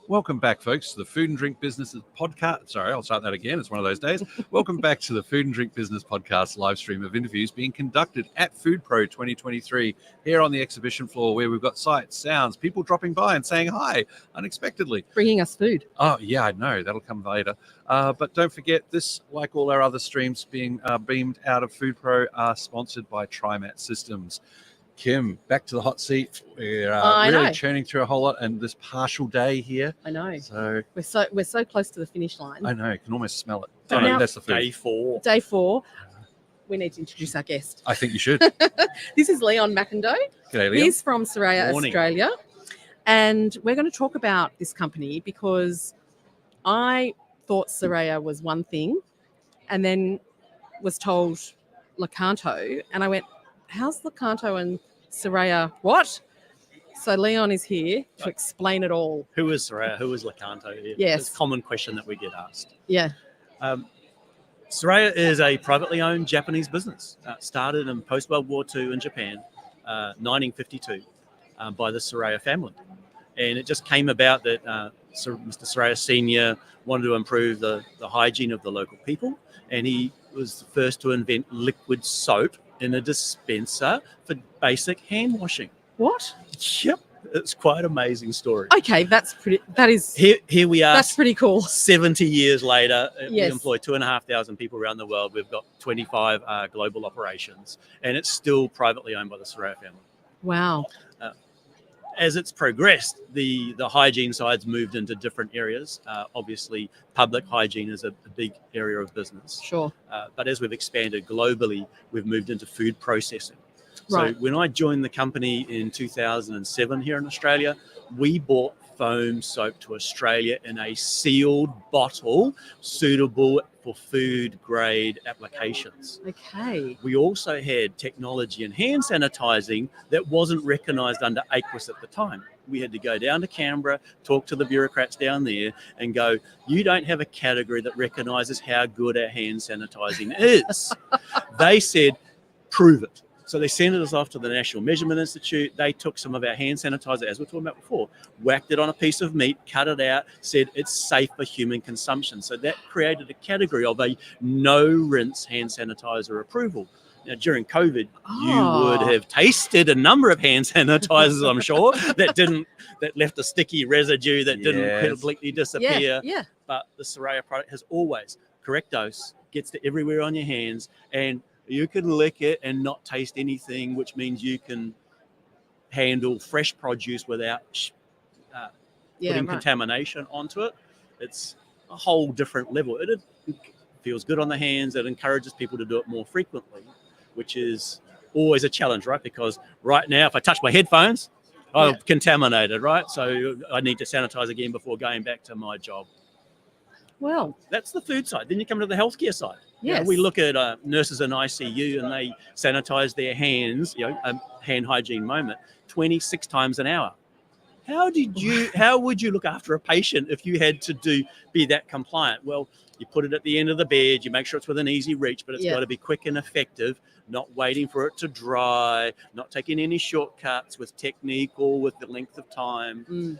Welcome back, folks, to the Food and Drink Business podcast. Sorry, I'll start that again. It's one of those days. Welcome back to the Food and Drink Business podcast live stream of interviews being conducted at Food Pro 2023 here on the exhibition floor, where we've got sights, sounds, people dropping by and saying hi unexpectedly. Bringing us food. Oh, yeah, I know. That'll come later. But don't forget, this, like all our other streams being beamed out of Food Pro, are sponsored by TriMat Systems. Kim, back to the hot seat. We're really churning through a whole lot, and this partial day here. I know. So we're so close to the finish line. I know. You can almost smell it. But now, that's the food. Day 4. We need to introduce our guest. I think you should. This is Leon McIndoe. G'day, Leon. He's from Saraya, Morning. Australia. And we're going to talk about this company because I thought Saraya was one thing and then was told Lecanto. And I went, how's Lecanto and Saraya what? So Leon is here to explain it all. Who is Saraya? Who is Lecanto? Yes. It's a common question that we get asked. Yeah. Saraya is a privately owned Japanese business. Started in post-World War II in Japan, 1952, by the Saraya family. And it just came about that Mr. Saraya Sr. wanted to improve the hygiene of the local people. And he was the first to invent liquid soap in a dispenser for basic hand washing. What? Yep. It's quite an amazing story. Okay, that is Here we are. That's pretty cool. 70 years later, Yes. we employ 2,500 people around the world. We've got 25 global operations, and it's still privately owned by the Saraya family. Wow. As it's progressed, the hygiene side's moved into different areas. Obviously, public hygiene is a big area of business. Sure. But as we've expanded globally, we've moved into food processing. Right. So when I joined the company in 2007 here in Australia, we brought foam soap to Australia in a sealed bottle suitable for food grade applications. Okay. We also had technology in hand sanitizing that wasn't recognized under AQUIS at the time. We had to go down to Canberra, talk to the bureaucrats down there and go, you don't have a category that recognizes how good our hand sanitizing is. They said, prove it. So they sent us off to the National Measurement Institute. They took some of our hand sanitizer, as we were talking about before, whacked it on a piece of meat, cut it out, said it's safe for human consumption. So that created a category of a no-rinse hand sanitizer approval. Now, during COVID, you would have tasted a number of hand sanitizers, I'm sure, that left a sticky residue that didn't completely disappear. Yeah. But the Saraya product has always correct dose, gets to everywhere on your hands, and you can lick it and not taste anything, which means you can handle fresh produce without putting contamination onto it. It's a whole different level. It feels good on the hands. It encourages people to do it more frequently, which is always a challenge, right? Because right now, if I touch my headphones, I'm contaminated, right? So I need to sanitize again before going back to my job. Well, that's the food side. Then you come to the healthcare side. Yes. You know, we look at nurses in ICU and they sanitize their hands, hand hygiene moment, 26 times an hour. How would you look after a patient if you had to be that compliant? Well, you put it at the end of the bed, you make sure it's within easy reach, but it's got to be quick and effective, not waiting for it to dry, not taking any shortcuts with technique or with the length of time.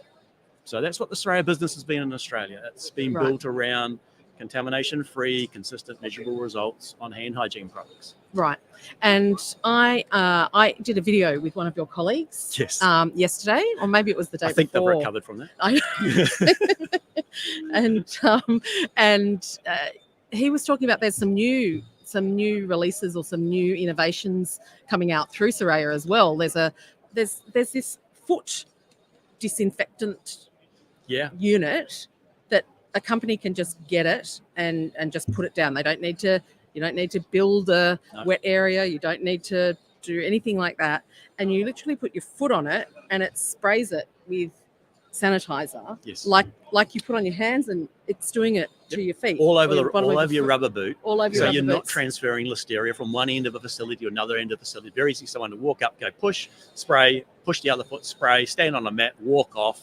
So that's what the Saraya business has been in Australia. It's been built around contamination-free, consistent, measurable results on hand hygiene products. Right. And I did a video with one of your colleagues yesterday, or maybe it was the day before. I think they've recovered from that. and he was talking about there's some new releases or some new innovations coming out through Saraya as well. There's this foot disinfectant unit that a company can just get it and just put it down. You don't need to build a wet area. You don't need to do anything like that. And you literally put your foot on it and it sprays it with sanitizer, like you put on your hands, and it's doing it to your feet. All over your rubber boot. All over so you're not transferring listeria from one end of a facility to another end of the facility. Very easy for someone to walk up, go push, spray, push the other foot, spray, stand on a mat, walk off.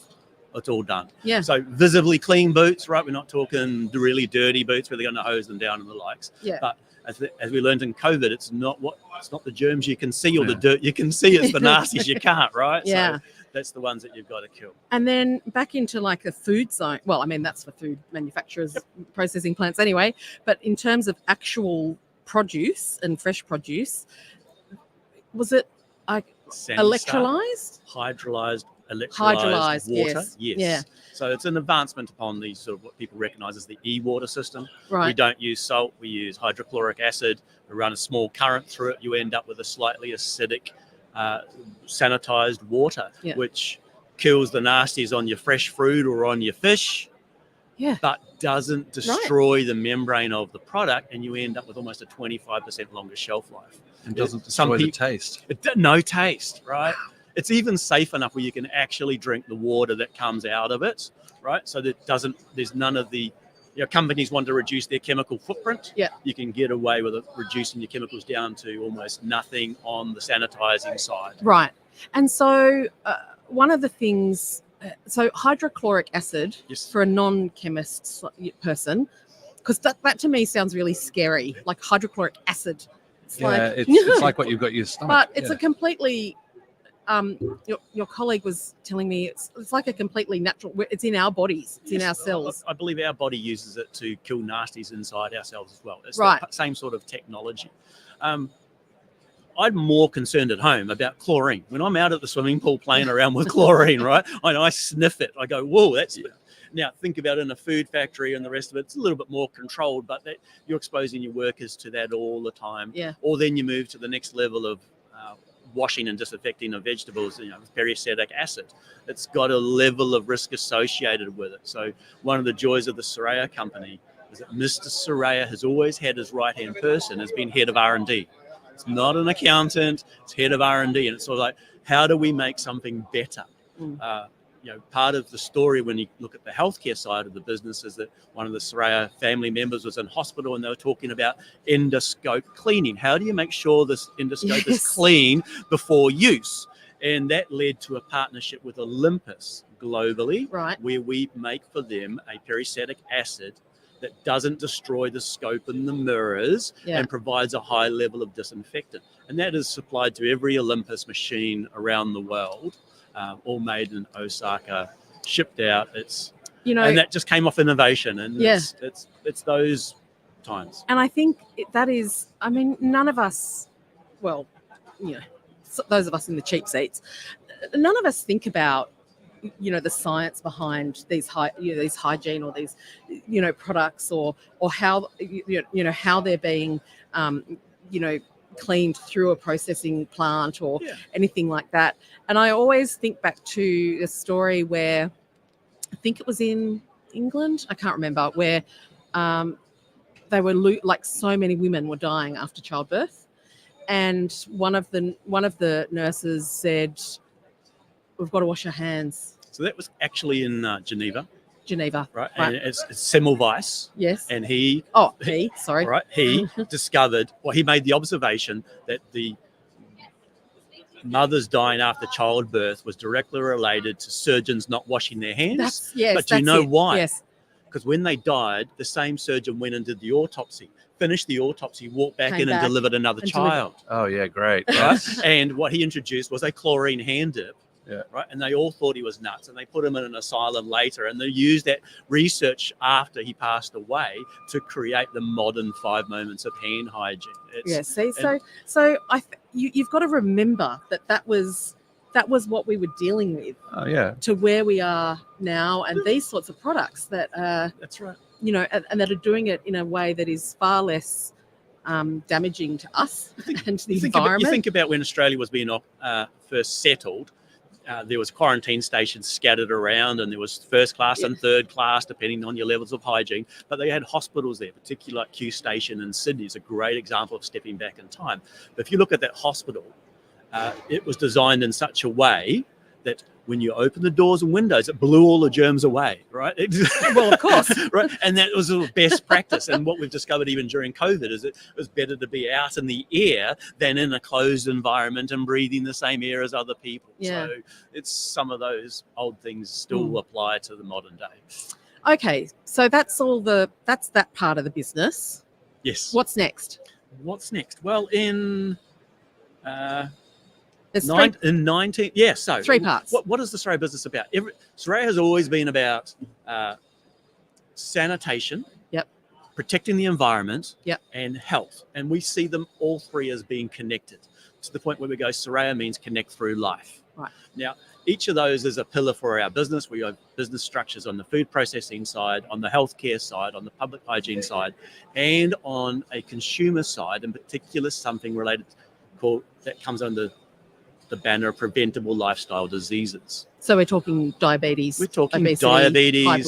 It's all done. Yeah. So visibly clean boots, right? We're not talking the really dirty boots where they're going to hose them down and the likes. Yeah. But as we learned in COVID, it's not the germs you can see or the dirt you can see. It's the nasties you can't, right? Yeah. So That's the ones that you've got to kill. And then back into like the food zone. Well, I mean, that's for food manufacturers, processing plants anyway. But in terms of actual produce and fresh produce, was it Sandy electrolyzed? Hydrolyzed, electrolyzed Hydrolyzed, water. yes. Yes. Yeah. So it's an advancement upon the sort of what people recognize as the e-water system. We Right. don't use salt, we use hydrochloric acid. We run a small current through it. You end up with a slightly acidic, sanitized water, Yeah. which kills the nasties on your fresh fruit or on your fish, Yeah. but doesn't destroy the membrane of the product, and you end up with almost a 25% longer shelf life. And doesn't destroy the taste. No taste, right? It's even safe enough where you can actually drink the water that comes out of it, right? So that there's none of the, companies want to reduce their chemical footprint. Yeah. You can get away with it, reducing your chemicals down to almost nothing on the sanitizing side. Right. And so one of the things, so hydrochloric acid, Yes. for a non-chemist person, because that to me sounds really scary, like hydrochloric acid. It's like, it's like what you've got in your stomach. but it's a completely, your colleague was telling me it's like a completely natural, it's in our bodies, it's in our cells. I believe our body uses it to kill nasties inside ourselves as well. It's Right. the same sort of technology. I'm more concerned at home about chlorine. When I'm out at the swimming pool playing around with chlorine, right, I sniff it. I go, whoa, that's... Yeah. Now, think about it in a food factory and the rest of it. It's a little bit more controlled, but you're exposing your workers to that all the time. Yeah. Or then you move to the next level of washing and disinfecting of vegetables, with periacetic acid. It's got a level of risk associated with it. So one of the joys of the Saraya company is that Mr. Saraya has always had his right-hand person has been head of R&D. It's not an accountant, it's head of R&D. And it's sort of like, how do we make something better? Part of the story when you look at the healthcare side of the business is that one of the Saraya family members was in hospital and they were talking about endoscope cleaning. How do you make sure this endoscope is clean before use? And that led to a partnership with Olympus globally, Right. where we make for them a periacetic acid that doesn't destroy the scope and the mirrors and provides a high level of disinfectant. And that is supplied to every Olympus machine around the world. All made in Osaka, shipped out. And that just came off innovation, and it's those times. And I think that is, I mean, none of us, well, those of us in the cheap seats, none of us think about, the science behind these these hygiene or these, products or how, how they're being, cleaned through a processing plant or anything like that. And I always think back to a story where I think it was in England, I can't remember, where they were like so many women were dying after childbirth, and one of the nurses said, "We've got to wash our hands." So that was actually in Geneva, right? And it's Semmelweis. Yes. And he discovered, he made the observation that the mothers dying after childbirth was directly related to surgeons not washing their hands. But do you know why? Yes. Because when they died, the same surgeon went and did the autopsy, finished the autopsy, walked back and delivered another child. Oh, yeah, great. Right? And what he introduced was a chlorine hand dip. Yeah. Right. And they all thought he was nuts, and they put him in an asylum later, and they used that research after he passed away to create the modern 5 moments of hand hygiene. So you've got to remember that was what we were dealing with. Oh yeah. To where we are now, and these sorts of products that that's right. And that are doing it in a way that is far less damaging to us and to the environment. You think about when Australia was being first settled. There was quarantine stations scattered around, and there was first class and third class, depending on your levels of hygiene. But they had hospitals there, particularly like Q Station in Sydney is a great example of stepping back in time. But if you look at that hospital, it was designed in such a way that when you open the doors and windows, it blew all the germs away, right? Well, of course. Right? And that was a best practice. And what we've discovered even during COVID is it was better to be out in the air than in a closed environment and breathing the same air as other people. Yeah. So it's some of those old things still apply to the modern day. Okay, so that's that part of the business. Yes. What's next? Well, in There's In 19, yeah. So 3 parts. What is the Saraya business about? Saraya has always been about sanitation, Yep. protecting the environment, Yep. and health. And we see them all three as being connected to the point where we go, Saraya means connect through life. Right. Now, each of those is a pillar for our business. We have business structures on the food processing side, on the healthcare side, on the public hygiene side, and on a consumer side, in particular, something related that comes under the banner of preventable lifestyle diseases. So we're talking diabetes. We're talking obesity, diabetes, high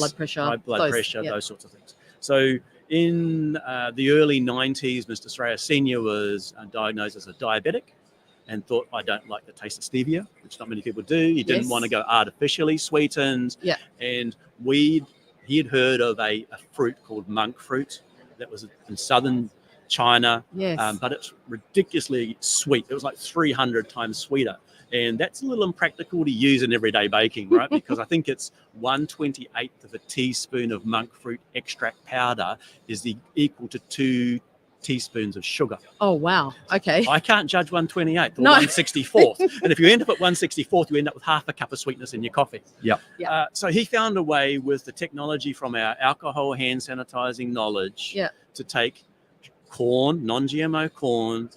blood pressure, those sorts of things. So in the early 90s, Mr. Saraya Sr. was diagnosed as a diabetic and thought, I don't like the taste of stevia, which not many people do. He didn't want to go artificially sweetened. Yeah. And he had heard of a fruit called monk fruit that was in southern China, Yes. but it's ridiculously sweet. It was like 300 times sweeter. And that's a little impractical to use in everyday baking, right? Because I think it's 1/28 of a teaspoon of monk fruit extract powder is equal to 2 teaspoons of sugar. Oh, wow. Okay. I can't judge 1/28 or No. 1/64th. And if you end up at 1/64th, you end up with half a cup of sweetness in your coffee. Yep. So he found a way with the technology from our alcohol hand sanitizing knowledge to take corn, non-GMO corn,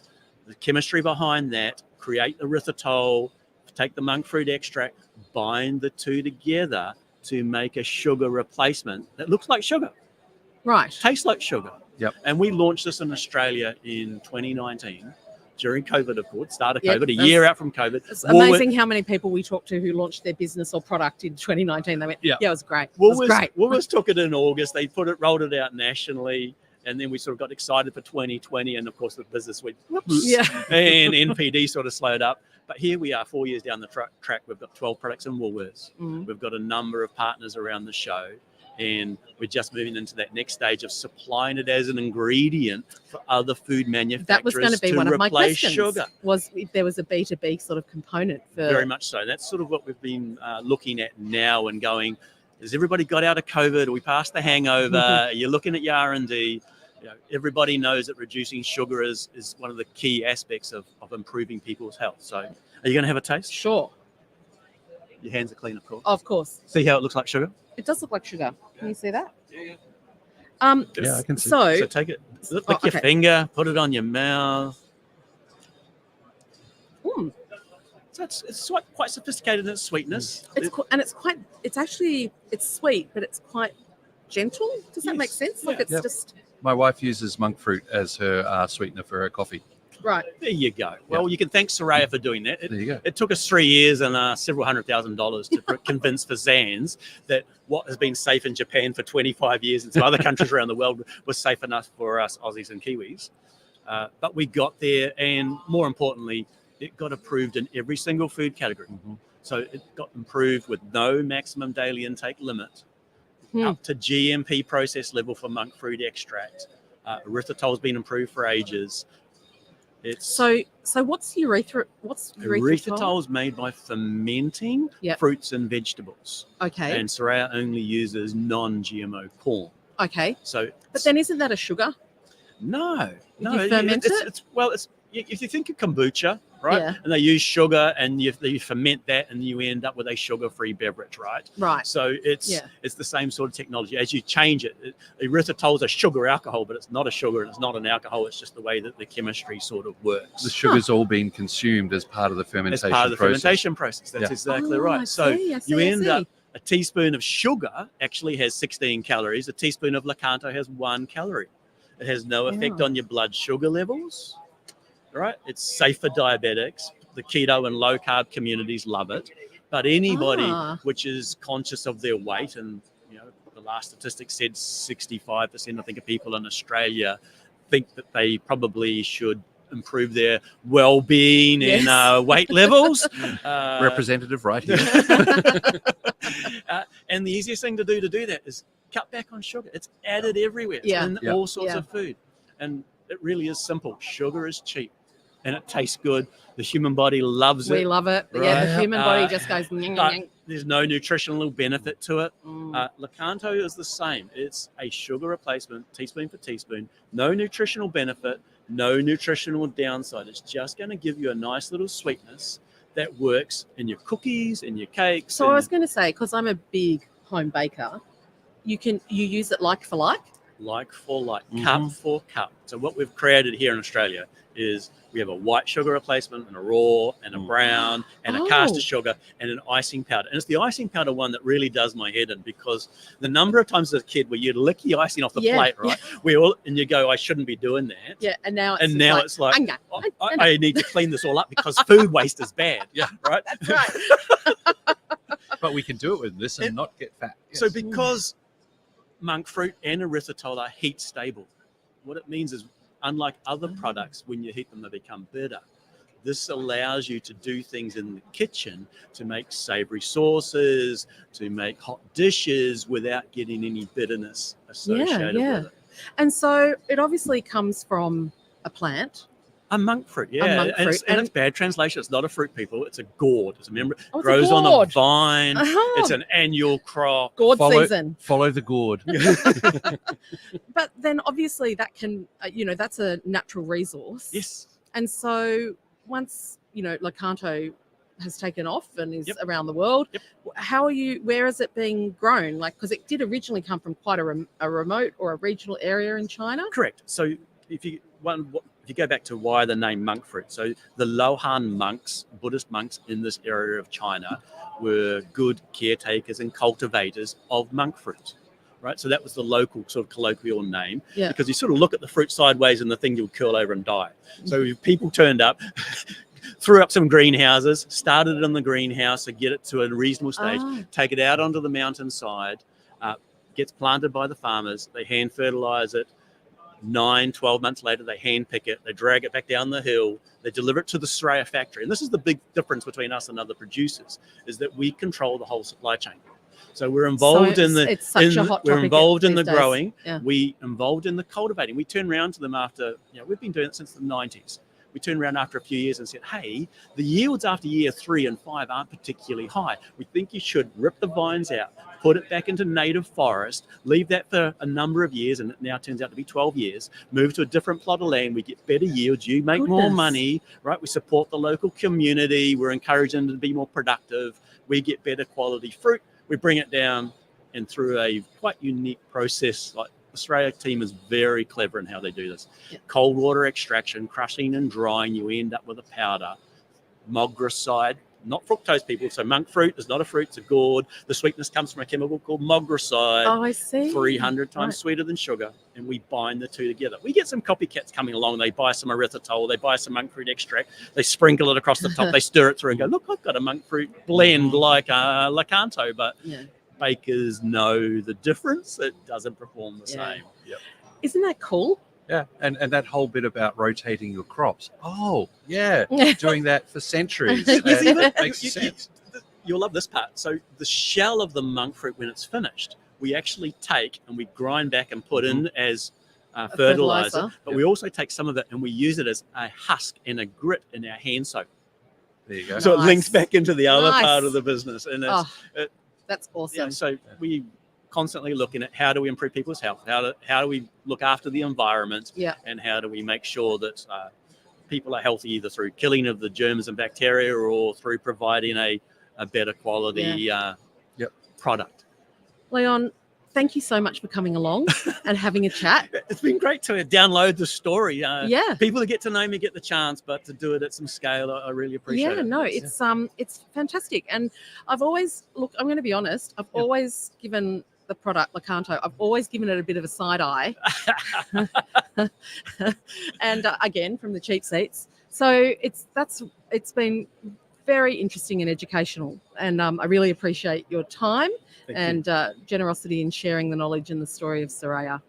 the chemistry behind that, create erythritol, take the monk fruit extract, bind the two together to make a sugar replacement that looks like sugar, Right. tastes like sugar. Yep. And we launched this in Australia in 2019 during COVID, of course, start of Yep, COVID, a year out from COVID. It's amazing how many people we talked to who launched their business or product in 2019. They went, yeah, it was great. It was great. Woolworths took it in August. They rolled it out nationally. And then we sort of got excited for 2020. And of course, the business went, whoops. Yeah. And NPD sort of slowed up. But here we are 4 years down the track. We've got 12 products in Woolworths. Mm. We've got a number of partners around the show. And we're just moving into that next stage of supplying it as an ingredient for other food manufacturers. That was going to be one of my questions. Sugar. Was if there was a B2B sort of component for Very much so. That's sort of what we've been looking at now and going, has everybody got out of COVID? Are we past the hangover? Are you looking at your R&D? Everybody knows that reducing sugar is one of the key aspects of improving people's health. So are you going to have a taste? Sure. Your hands are clean, of course. Of course. See how it looks like sugar? It does look like sugar. Can you see that? Yeah. Yeah, I can see. So take it, lick your finger, put it on your mouth. So it's quite sophisticated in its sweetness. It's sweet, but it's quite gentle. Does that make sense? Like it's just My wife uses monk fruit as her sweetener for her coffee. right. There you go. Well, you can thank Saraya for doing that. There you go. It took us 3 years and several $100,000 to convince Fazans that what has been safe in Japan for 25 years and some other countries around the world was safe enough for us Aussies and Kiwis. But we got there, and more importantly, it got approved in every single food category. Mm-hmm. So it got approved with no maximum daily intake limit, up to GMP process level for monk fruit extract. Erythritol's been improved for ages. So what's erythritol? Erythritol is made by fermenting fruits and vegetables. Okay. And Saraya only uses non-GMO corn. Okay. But then isn't that a sugar? No. You ferment it? It's if you think of kombucha, right? Yeah. And they use sugar and you ferment that and you end up with a sugar-free beverage, right? Right. So it's the same sort of technology. As you change it, erythritol is a sugar alcohol, but it's not a sugar and it's not an alcohol. It's just the way that the chemistry sort of works. The sugar's all being consumed as part of the fermentation process. Fermentation process. That's exactly right. You end up, a teaspoon of sugar actually has 16 calories. A teaspoon of Lakanto has 1 calorie. It has no effect on your blood sugar levels. Right, it's safe for diabetics. The keto and low carb communities love it, but anybody which is conscious of their weight, and the last statistic said 65% I think of people in Australia think that they probably should improve their well-being and weight levels. Representative right here. And the easiest thing to do that is cut back on sugar. It's added everywhere. It's in all sorts of food, and it really is simple. Sugar is cheap. And it tastes good. The human body loves it. We love it. Right? Yeah, the human body just goes. There's no nutritional benefit to it. Lakanto is the same. It's a sugar replacement, teaspoon for teaspoon. No nutritional benefit, no nutritional downside. It's just going to give you a nice little sweetness that works in your cookies, in your cakes. So I was going to say, because I'm a big home baker, you use it like for like. Like for like, cup for cup. So what we've created here in Australia is we have a white sugar replacement and a raw and a brown and a caster sugar and an icing powder. And it's the icing powder one that really does my head in, because the number of times as a kid where you'd lick the icing off the plate, right? And you go, I shouldn't be doing that. Yeah, and now it's like I need to clean this all up because food waste is bad. Yeah, right. That's right. But we can do it with this and not get fat. Yes. So because monk fruit and erythritol are heat stable, what it means is, unlike other products, when you heat them, they become bitter. This allows you to do things in the kitchen to make savory sauces, to make hot dishes without getting any bitterness associated with it. And so it obviously comes from a plant. A monk fruit, yeah. And it's bad translation. It's not a fruit, people. It's a gourd. It's a member. Oh, grows on a vine. It's an annual crop. Gourd season. Follow the gourd. But then obviously that can, that's a natural resource. Yes. And so once, Lecanto has taken off and is around the world, where is it being grown? Like, because it did originally come from quite a remote or a regional area in China. Correct. So if you go back to why the name monk fruit, so the Lohan monks, Buddhist monks in this area of China, were good caretakers and cultivators of monk fruit, right? So that was the local sort of colloquial name, because you sort of look at the fruit sideways and the thing you'll curl over and die. So people turned up, threw up some greenhouses, started it in the greenhouse to get it to a reasonable stage, take it out onto the mountainside, gets planted by the farmers, they hand fertilize it. 9-12 months later, they hand pick it, they drag it back down the hill, they deliver it to the Saraya factory. And this is the big difference between us and other producers, is that we control the whole supply chain. So we're involved in the growing, we involved in the cultivating. We turn around to them after, we've been doing it since the 90s. We turned around after a few years and said, hey, the yields after year 3 and 5 aren't particularly high. We think you should rip the vines out, put it back into native forest, leave that for a number of years, and it now turns out to be 12 years, move to a different plot of land, we get better yields, you make more money, right? We support the local community, we're encouraging them to be more productive, we get better quality fruit, we bring it down, and through a quite unique process, like the Saraya team is very clever in how they do this. Cold water extraction, crushing and drying, you end up with a powder. Mogroside, not fructose, people. So monk fruit is not a fruit, it's a gourd. The sweetness comes from a chemical called mogroside. Oh, I see. 300 times sweeter than sugar, and we bind the two together. We get some copycats coming along. They buy some erythritol, they buy some monk fruit extract, they sprinkle it across the top, they stir it through and go, look, I've got a monk fruit blend like Lecanto, but bakers know the difference. It doesn't perform the same. Isn't that cool? Yeah, and that whole bit about rotating your crops. Oh, yeah, doing that for centuries. Makes sense. You'll love this part. So the shell of the monk fruit, when it's finished, we actually take and we grind back and put in as fertilizer. But we also take some of it and we use it as a husk and a grit in our hand soap. There you go. So it links back into the other part of the business. And that's awesome. So we constantly looking at how do we improve people's health, how do we look after the environment, and how do we make sure that people are healthy either through killing of the germs and bacteria or through providing a better quality product. Leon, thank you so much for coming along and having a chat. It's been great to download the story. People that get to know me get the chance, but to do it at some scale, I really appreciate it. It's fantastic. And I've always, I'm going to be honest, I've always given the product Lecanto, I've always given it a bit of a side eye. And again, from the cheap seats. So it's been very interesting and educational. And I really appreciate your time and generosity in sharing the knowledge and the story of Saraya.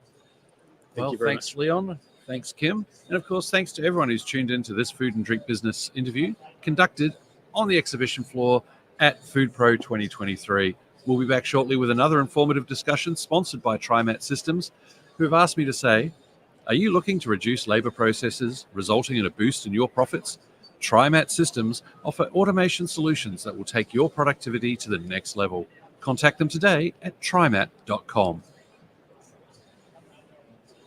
Well, thanks, Leon. Thanks, Kim. And of course, thanks to everyone who's tuned into this food and drink business interview conducted on the exhibition floor at Food Pro 2023. We'll be back shortly with another informative discussion sponsored by TriMat Systems, who have asked me to say, are you looking to reduce labor processes, resulting in a boost in your profits? TriMat Systems offer automation solutions that will take your productivity to the next level. Contact them today at trimat.com.